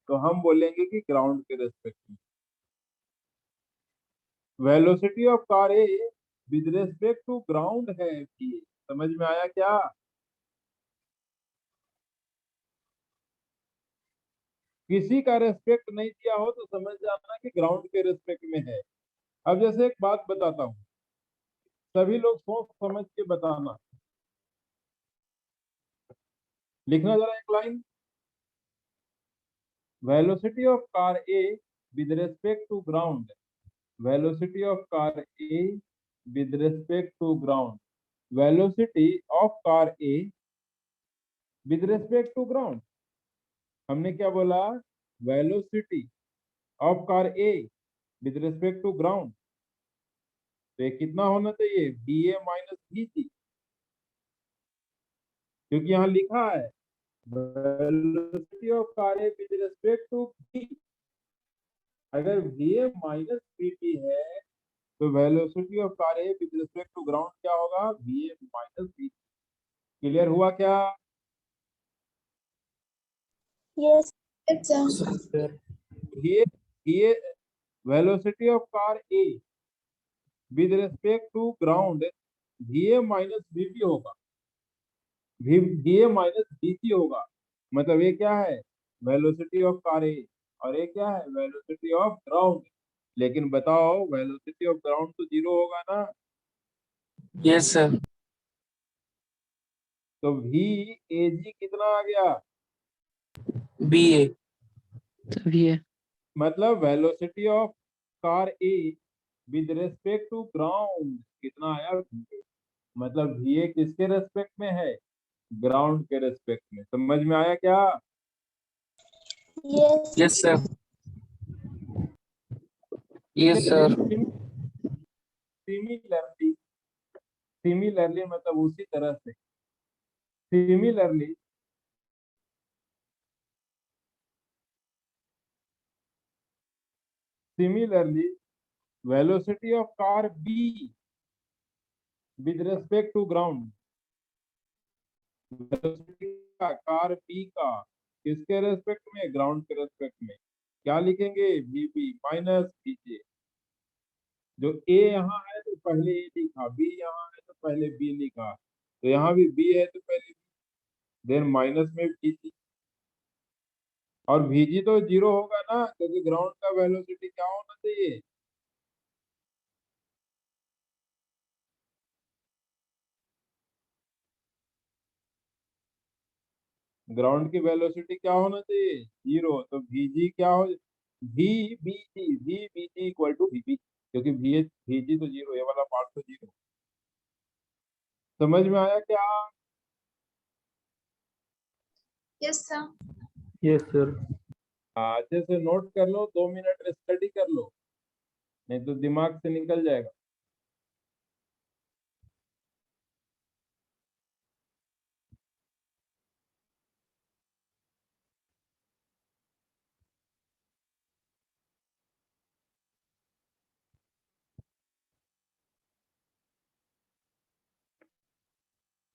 तो हम बोलेंगे कि ग्राउंड के रेस्पेक्ट में। Velocity of car A with respect to ground है VA। समझ में आया क्या? किसी का रेस्पेक्ट नहीं दिया हो तो समझ जाना कि ग्राउंड के रेस्पेक्ट में है। अब जैसे एक बात बताता हूँ, सभी लोग सोच समझ के बताना। लिखना जरा एक line. Velocity of car A with respect to ground. Velocity of car A with respect to ground. Velocity of car A with respect to ground. हमने क्या बोला? Velocity of car A with respect to ground. तो ये कितना होना चाहिए? VA minus VC, क्योंकि यहाँ लिखा है velocity of car A with respect to B। अगर VA माइनस VB है तो velocity of car A with respect to ground क्या होगा? VA minus VC। क्लियर हुआ क्या? Yes, sir. VA velocity of car A with respect to ground VA minus VB होगा। VA minus VC होगा। मतलब ये क्या है? वेलोसिटी ऑफ कार ए, और ये क्या है? Velocity of ground. लेकिन बताओ वेलोसिटी ऑफ ग्राउंड तो 0 होगा ना? Yes, sir. तो VAG कितना आ गया? BA। तभी है. मतलब velocity of car A with respect to ground कितना आया? VA। मतलब VA किसके रेस्पेक्ट में है? ग्राउंड के रेस्पेक्ट में। समझ में आया क्या? Yes. Yes, sir. Yes, sir. Similarly मतलब उसी तरह से, similarly velocity of car B with respect to ground, velocity का कार B का किसके रेस्पेक्ट में, ग्राउंड के रेस्पेक्ट में, क्या लिखेंगे, BB माइनस BJ। जो A यहाँ है तो पहले A लिखा, B यहाँ है तो पहले B लिखा, तो यहाँ भी B है तो पहले देन माइनस में VG, और VG तो 0 होगा ना, क्योंकि ग्राउंड का वेलोसिटी क्या होना चाहिए, ग्राउंड की वेलोसिटी क्या होना चाहिए, 0। तो VG क्या हो, VBG इक्वल टू VB, क्योंकि VG तो 0, ये वाला पार्ट तो 0। समझ में आया क्या? Yes, sir. Yes, sir. अच्छे से नोट कर लो, 2 मिनट स्टडी कर लो, नहीं तो दिमाग से निकल जाएगा।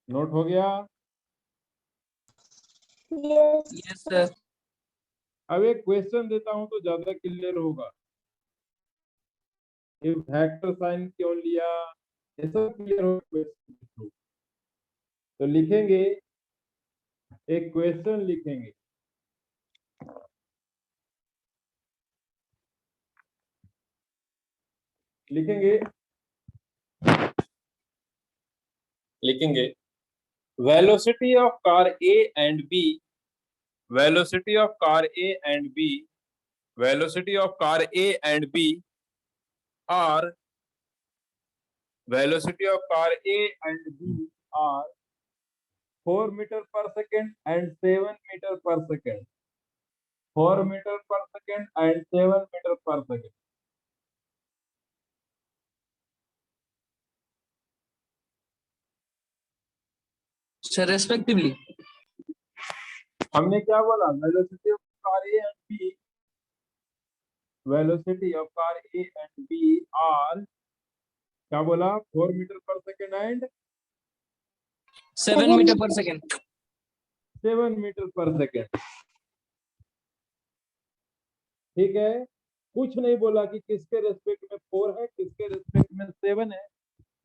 नोट हो गया? Yes. Yes, sir. अब एक क्वेश्चन देता हूं तो ज्यादा क्लियर होगा, ये वेक्टर साइन क्यों लिया, ये सब क्लियर हो क्वेश्चन। तो लिखेंगे, एक क्वेश्चन लिखेंगे, लिखेंगे velocity of car A and B, velocity of car A and B, velocity of car A and B are, velocity of car A and B are 4 meter per second and 7 meter per second, 4 meter per second and 7 meter per second। Sir, respectively. हमने क्या बोला, velocity of car A and B, velocity of car A and B are, क्या बोला, 4 meter per second and 7 meter per second. 7 meter per second। ठीक है, कुछ नहीं बोला कि किसके रेस्पेक्ट में 4 है, किसके रेस्पेक्ट में 7 है,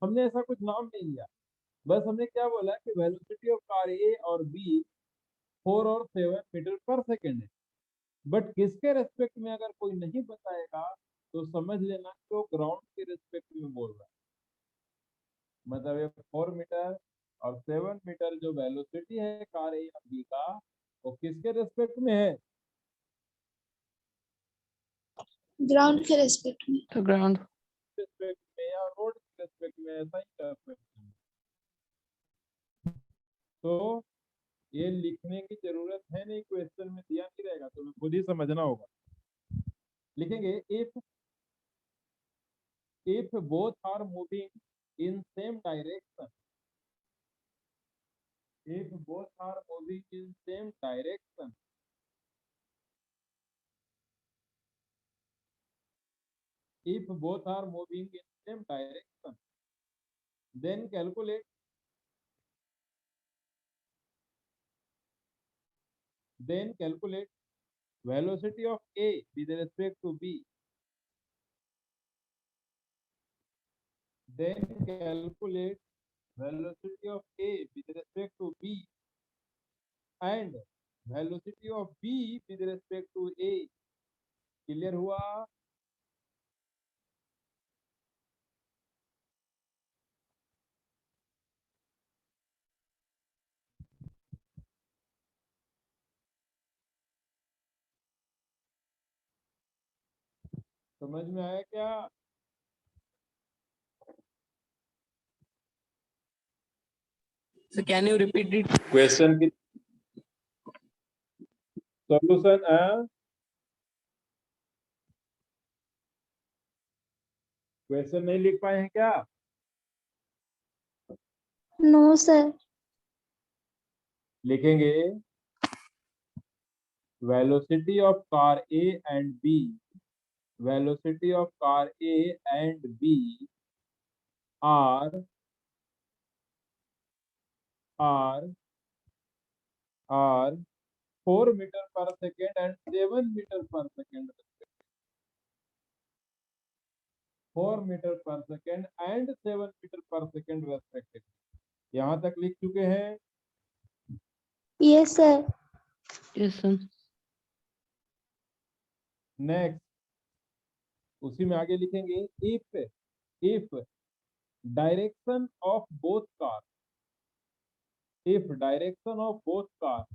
हमने ऐसा कुछ नाम नहीं लिया, बस हमने क्या बोला कि वेलोसिटी ऑफ कार ए और बी 4 और 7 मीटर पर सेकेंड है। बट किसके रेस्पेक्ट में अगर कोई नहीं बताएगा तो समझ लेना कि वो ग्राउंड के रेस्पेक्ट में बोल रहा है, मतलब ये 4 मीटर और 7 मीटर जो वेलोसिटी है कार ए और बी का, वो किसके रेस्पेक्ट में है, Ground के respect में. The ground. रेस्पेक्ट में या रोड के रेस्पेक्ट में, ऐसा ही कर सकते हैं। तो ये लिखने की जरूरत है नहीं, क्वेश्चन में दिया नहीं रहेगा, तो खुद ही समझना होगा। लिखेंगे if both are moving in same direction, if both are moving in same direction, if both are moving in same direction, then calculate velocity of A with respect to B, then calculate velocity of A with respect to B and velocity of B with respect to A। Clear हुआ? समझ में आया क्या? So can you repeat it? Question की solution है, question नहीं लिख पाए हैं क्या? No, sir. लिखेंगे velocity of car A and B, velocity of car A and B are are 4 meter per second and 7 meter per second. 4 meter per second and 7 meter per second respectively. यहाँ तक लिख चुके हैं? Yes, sir. Yes, sir. Next उसी में आगे लिखेंगे if direction of both cars, if direction of both cars,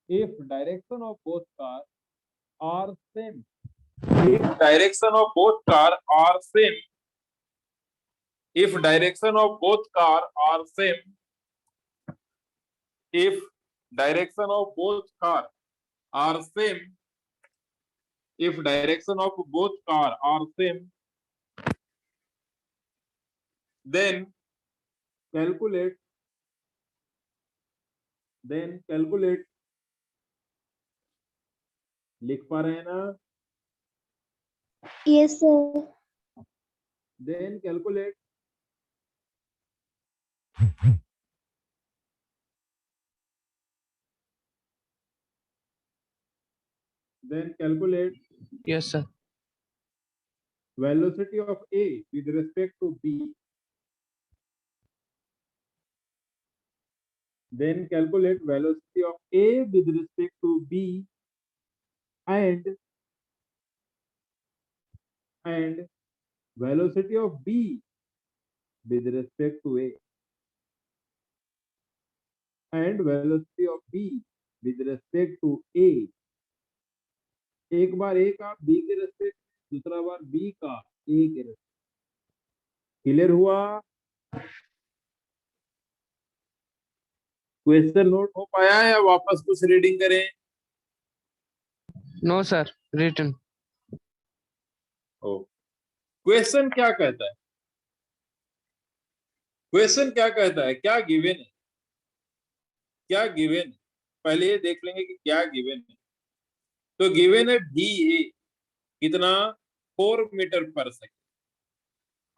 if direction of both cars are same, if direction of both cars are same, if direction of both cars are same, if direction of both cars are same, if direction of both cars are same, then calculate लिख पा रहे हैं ना? Yes, sir. Then calculate Yes, sir. velocity of A with respect to B. Then calculate velocity of A with respect to B and velocity of B with respect to A and velocity of B with respect to A. एक बार A का B के respect, दूसरा बार B का A के respect. Clear हुआ? Question note हो पाया है या वापस कुछ रीडिंग करें? No, sir. Written. ओ, क्वेश्चन क्या कहता है? क्वेश्चन क्या कहता है? क्या गिवन है? क्या गिवन है? पहले ये देख लेंगे कि क्या गिवन है. तो गिवन है भी ए कितना? 4 मीटर पर सेकेंड.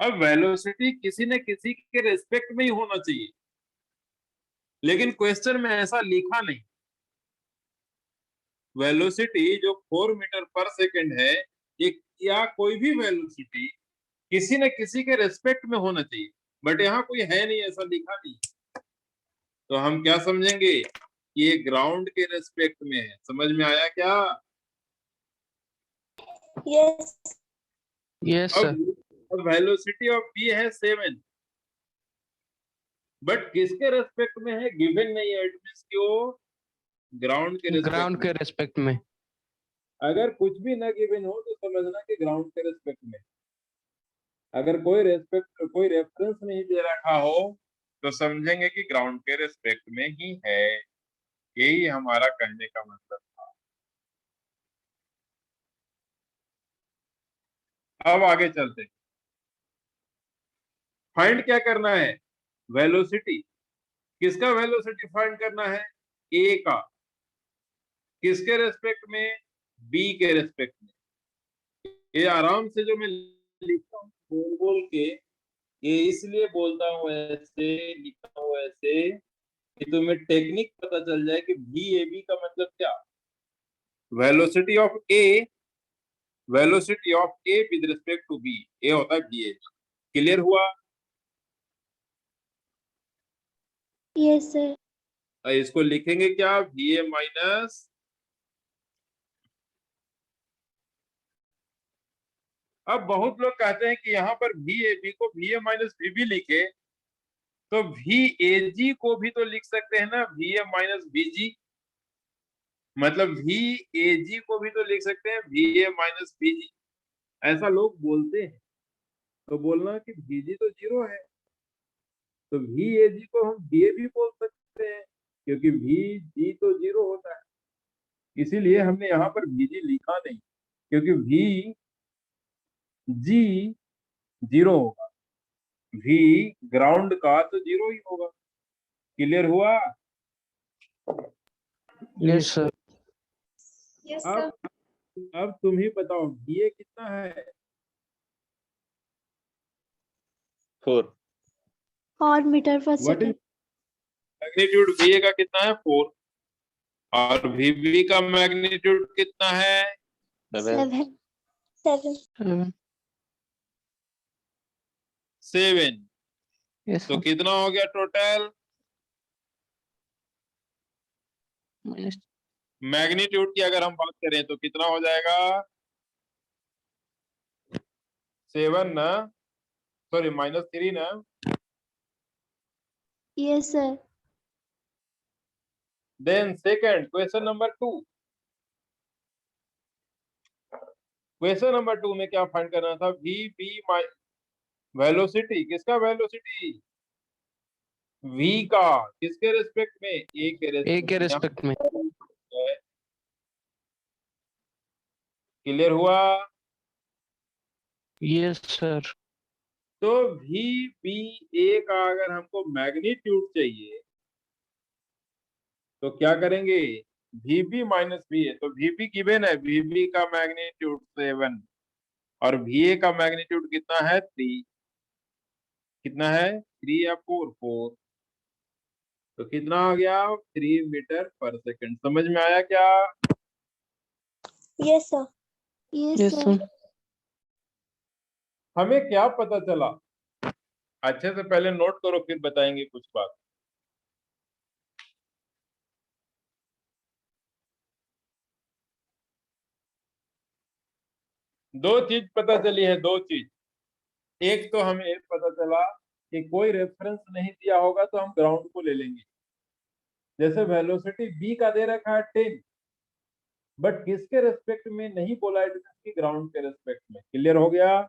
अब वेलोसिटी किसी न किसी के रेस्पेक्ट में ही होना चाहिए, लेकिन क्वेश्चन में ऐसा लिखा नहीं. वेलोसिटी जो 4 मीटर पर सेकेंड है, एक या कोई भी वेलोसिटी किसी न किसी के रेस्पेक्ट में होना चाहिए, बट यहाँ कोई है नहीं, ऐसा लिखा नहीं. तो हम क्या समझेंगे? ये ग्राउंड के रेस्पेक्ट में है. समझ में आया क्या? Yes. Yes, sir. अब वेलोसिटी ऑफ बी है 7, बट किसके रेस्पेक्ट में है? गिवन नहीं है. इट मींस कि वो ग्राउंड के Ground के respect में. अगर कुछ भी ना गिवन हो तो समझना कि ग्राउंड के रेस्पेक्ट में. अगर कोई रेफरेंस नहीं दे रखा हो तो समझेंगे कि ग्राउंड के रेस्पेक्ट में ही है. यही हमारा कहने का मतलब था. अब आगे चलते. फाइंड क्या करना है? वेलोसिटी. किसका वेलोसिटी फाइंड करना है? ए का. किसके रेस्पेक्ट में? बी के रेस्पेक्ट में. ये आराम से जो मैं लिखता हूँ बोल बोल के, ये इसलिए बोलता हूँ ऐसे, लिखता हूँ ऐसे कि तुम्हें टेक्निक पता चल जाए कि बी ए बी का मतलब क्या. Velocity of A with respect to B, A होता है बी ए. क्लियर हुआ? Yes, sir. इसको लिखेंगे क्या? वी ए माइनस, अब बहुत लोग कहते हैं कि यहाँ पर वी ए बी को V A minus V B लिखे, तो वी ए जी को भी तो लिख सकते हैं ना, वी ए माइनस वी जी. मतलब वी ए जी को भी तो लिख सकते हैं वी ए माइनस वी जी. ऐसा लोग बोलते हैं. तो बोलना कि वी जी तो 0 है, तो वी ए जी को हम वी ए भी बोल सकते हैं, क्योंकि वी जी तो 0 होता है. इसीलिए हमने यहाँ पर वी जी लिखा नहीं, क्योंकि वी G 0 होगा, V ग्राउंड का तो 0 ही होगा। क्लियर हुआ? Yes, sir. Yes, अब तुम ही बताओ VA कितना है? 4. 4 meter per what is second. Magnitude VA का कितना है? 4। और VB का मैग्नीट्यूड कितना है? 7. 7. 7. 7। Yes, तो sir. कितना हो गया टोटल? Minus. मैग्नीट्यूड की अगर हम बात करें तो कितना हो जाएगा? 7 ना, सॉरी -3 ना। Yes, sir. Then second question number 2। Question number 2 में क्या फाइंड करना था? VB वेलोसिटी, किसका वेलोसिटी? V का, किसके रेस्पेक्ट में? A के A के रेस्पेक्ट respect में. में। क्लियर हुआ? Yes, sir. तो VBA का अगर हमको मैग्नीट्यूड चाहिए तो क्या करेंगे? VB minus VA। तो VB गिवन है, VB का मैग्नीट्यूड 7 और VA का मैग्नीट्यूड कितना है? 3। कितना है? 3 या 4? 4। तो कितना आ गया? 3 मीटर पर सेकंड। समझ में आया क्या? Yes, sir. Yes, Yes, sir. sir. हमें क्या पता चला? अच्छे से पहले नोट करो, फिर बताएंगे कुछ बात। दो चीज पता चली है, दो चीज। एक तो हमें पता चला कि कोई रेफरेंस नहीं दिया होगा तो हम ग्राउंड को ले लेंगे। जैसे वेलोसिटी B का दे रखा है 10, बट किसके रेस्पेक्ट में नहीं बोला है कि ग्राउंड के रेस्पेक्ट में। क्लियर हो गया?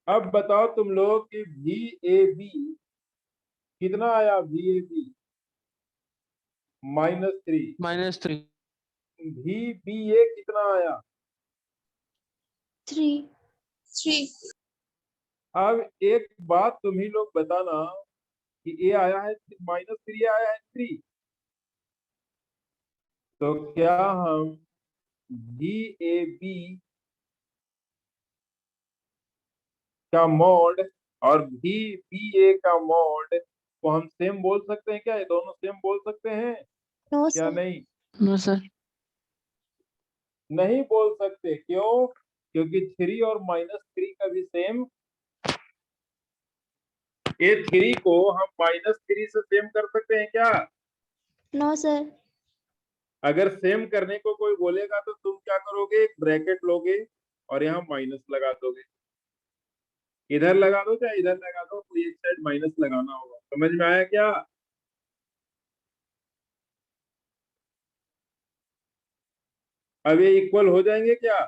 अब बताओ तुम लोग कि VAB कितना आया? VAB -3। -3. VBA कितना आया? 3. 3. अब एक बात तुम ही लोग बताना कि A आया है -3, आया है 3। तो क्या हम VAB का मॉड और VBA का मॉड को हम सेम बोल सकते हैं क्या? ये दोनों सेम बोल सकते हैं No, क्या? sir. नहीं, No, sir. नहीं बोल सकते। क्यों? क्योंकि 3 और -3 का भी सेम। ये 3 को हम -3 से सेम कर सकते हैं क्या? No, sir. अगर सेम करने को कोई बोलेगा तो तुम क्या करोगे? एक ब्रैकेट लोगे और यहाँ माइनस लगा दोगे। इधर लगा दो चाहे इधर लगा दो, कोई एक साइड माइनस लगाना होगा। समझ में आया क्या? अब ये इक्वल हो जाएंगे क्या?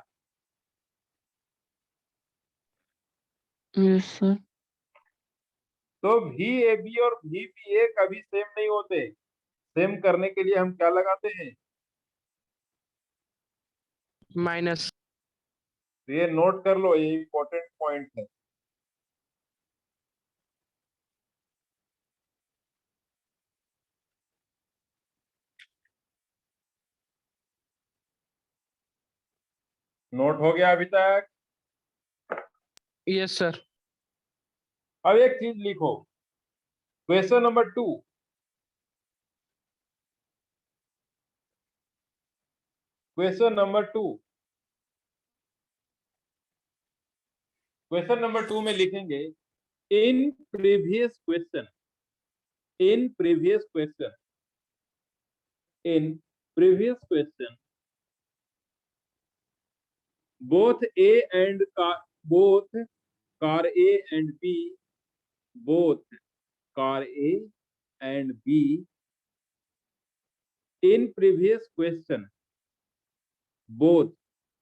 Yes, sir. तो VAB और VBA कभी सेम नहीं होते। सेम करने के लिए हम क्या लगाते हैं? -. तो ये नोट कर लो, ये इंपॉर्टेंट पॉइंट है। नोट हो गया अभी तक? Yes, sir. अब एक चीज लिखो, question number 2। Question number 2, question number 2 में लिखेंगे in previous question, in previous question, in previous question both A and car, both car A and B, both car A and B, in previous question both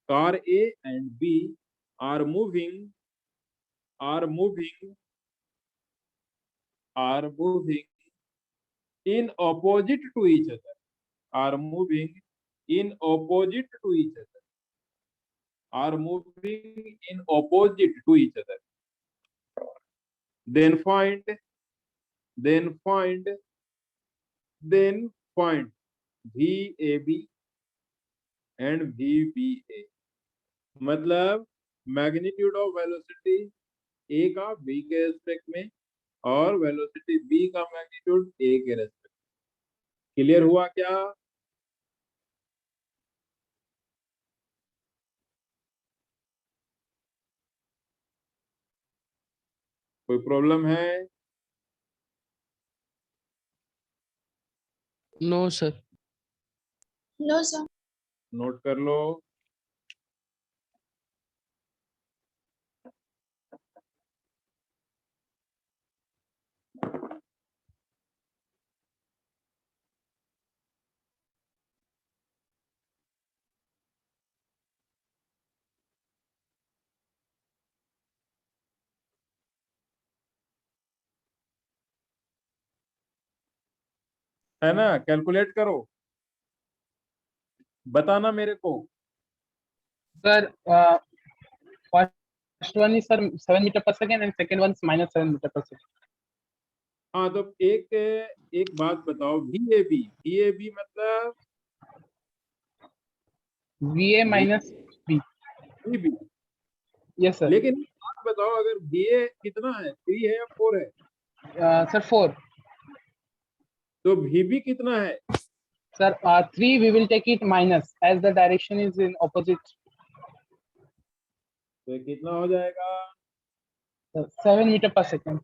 car A and B are moving in opposite to each other, are moving in opposite to each other, are moving in opposite to each other, then find VAB and VBA. मतलब magnitude of velocity ए का B के respect में और velocity B का magnitude ए के respect. Clear हुआ क्या? कोई प्रॉब्लम है? No, sir. No, sir. Note कर लो। है ना? कैलकुलेट करो, बताना मेरे को। Sir, first one is sir 7 meter per second and second one is minus 7 meter per second. हाँ तो एक बात बताओ, VAB मतलब VA minus B. VB। Yes sir. लेकिन एक बात बताओ, अगर VA कितना है, 3 है या 4 है? Sir 4. तो VB कितना है? Sir 3 we will take it minus as the direction is in opposite. तो ये कितना हो जाएगा? 7 meter per second.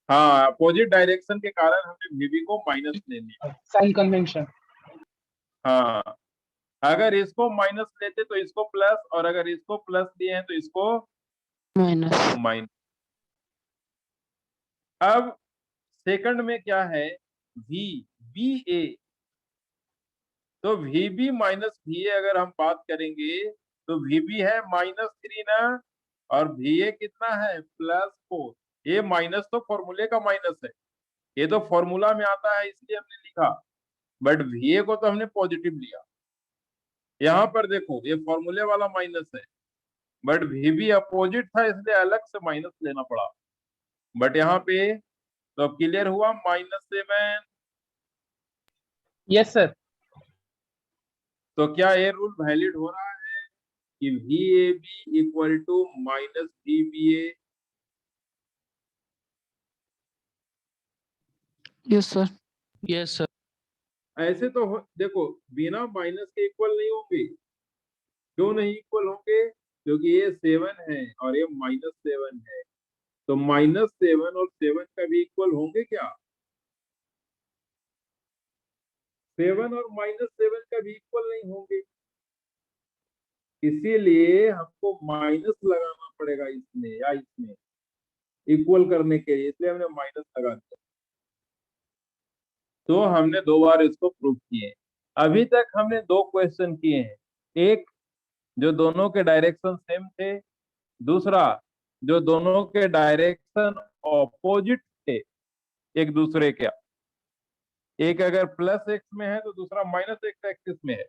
हाँ, अपोजिट डायरेक्शन के कारण हमें VB को माइनस लेनी है। Sign convention. हाँ, अगर इसको माइनस लेते तो इसको प्लस, और अगर इसको प्लस दिए हैं तो इसको Minus. माइनस। अब सेकंड में क्या है? VBA। तो VB माइनस VA अगर हम बात करेंगे तो VB है -3 ना, और VA कितना है? +4। ये माइनस तो फॉर्मूले का माइनस है, ये तो फॉर्मूला में आता है इसलिए हमने लिखा, बट VA को तो हमने पॉजिटिव लिया। यहाँ पर देखो ये फॉर्मूले वाला माइनस है, बट VB अपोजिट था इसलिए अलग से माइनस लेना पड़ा। बट यहाँ पे तो क्लियर हुआ, -7। Yes sir. तो क्या ये रूल वैलिड हो रहा है कि VAB equal to -VBA? Yes, sir. Yes, sir. ऐसे तो देखो बिना माइनस के इक्वल नहीं होंगे। क्यों नहीं इक्वल होंगे? क्योंकि ये 7 है और ये -7 है, तो -7 और 7 का भी इक्वल होंगे क्या? 7 और -7 का भी इक्वल नहीं होंगे, इसीलिए हमको माइनस लगाना पड़ेगा इसमें या इसमें इक्वल करने के लिए, इसलिए हमने माइनस लगा दिया। तो हमने 2 बार इसको प्रूव किए। अभी तक हमने 2 क्वेश्चन किए हैं, एक जो दोनों के डायरेक्शन सेम थे, दूसरा जो दोनों के डायरेक्शन ऑपोजिट थे एक दूसरे के। एक अगर +x में है तो दूसरा -x एक्सिस में है,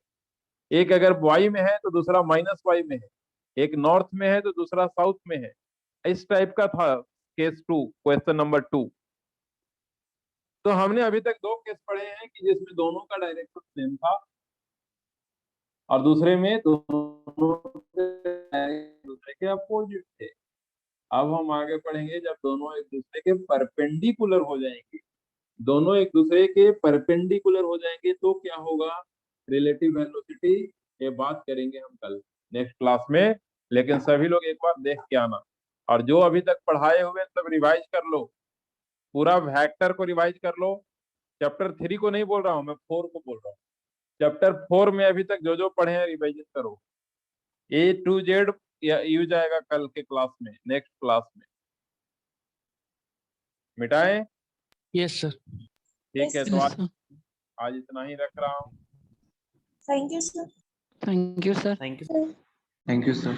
एक अगर y में है तो दूसरा -y में है, एक नॉर्थ में है तो दूसरा साउथ में है। इस टाइप का था केस 2, क्वेश्चन नंबर 2। तो हमने अभी तक 2 केस पढ़े हैं कि जिसमें दोनों का डायरेक्शन सेम था और दूसरे में दोनों दूसरे के अपोजिट थे। अब हम आगे पढ़ेंगे जब दोनों एक दूसरे के परपेंडिकुलर हो जाएंगे। दोनों एक दूसरे के परपेंडिकुलर हो जाएंगे तो क्या होगा? Relative velocity. ये बात करेंगे हम कल नेक्स्ट क्लास में, लेकिन सभी लोग एक बार देख के आना, और जो अभी तक पढ़ाए हुए सब रिवाइज कर लो, पूरा वेक्टर को रिवाइज कर लो। चैप्टर 3 को नहीं बोल रहा हूँ मैं, 4 को बोल रहा हूँ। चैप्टर 4 में अभी तक जो जो पढ़े हैं रिवाइज करो। A to Z यूज आएगा कल के क्लास में, नेक्स्ट क्लास में। मिटाएं? Yes, sir. ठीक है, तो Yes, sir. आज इतना ही रख रहा हूँ। Thank you, sir. Thank you, sir. Thank you. Sir. Thank you, sir.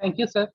Thank you sir.